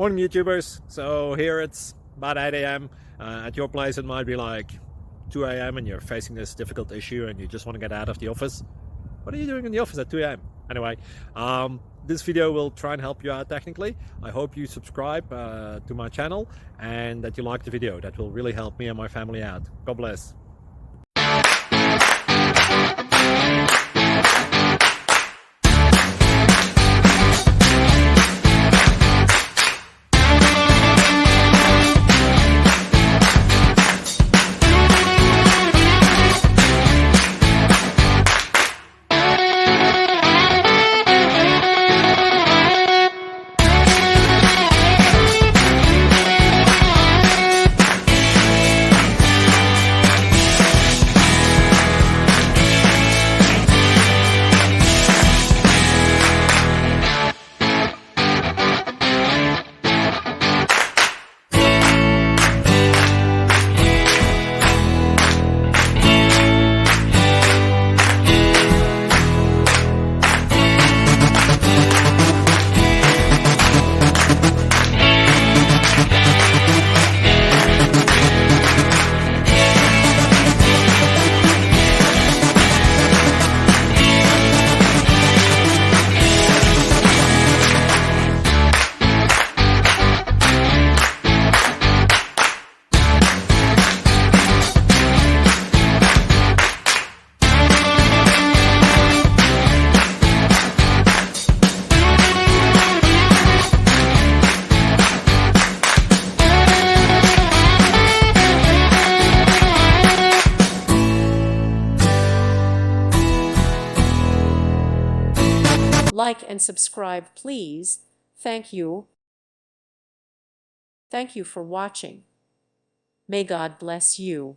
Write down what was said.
Morning YouTubers. So here it's about 8 a.m. At your place it might be like 2 a.m. and you're facing this difficult issue and you just want to get out of the office. What are you doing in the office at 2 a.m.? Anyway, this video will try and help you out technically. I hope you subscribe to my channel and that you like the video. That will really help me and my family out. God bless. Like and subscribe, please. Thank you. Thank you for watching. May God bless you.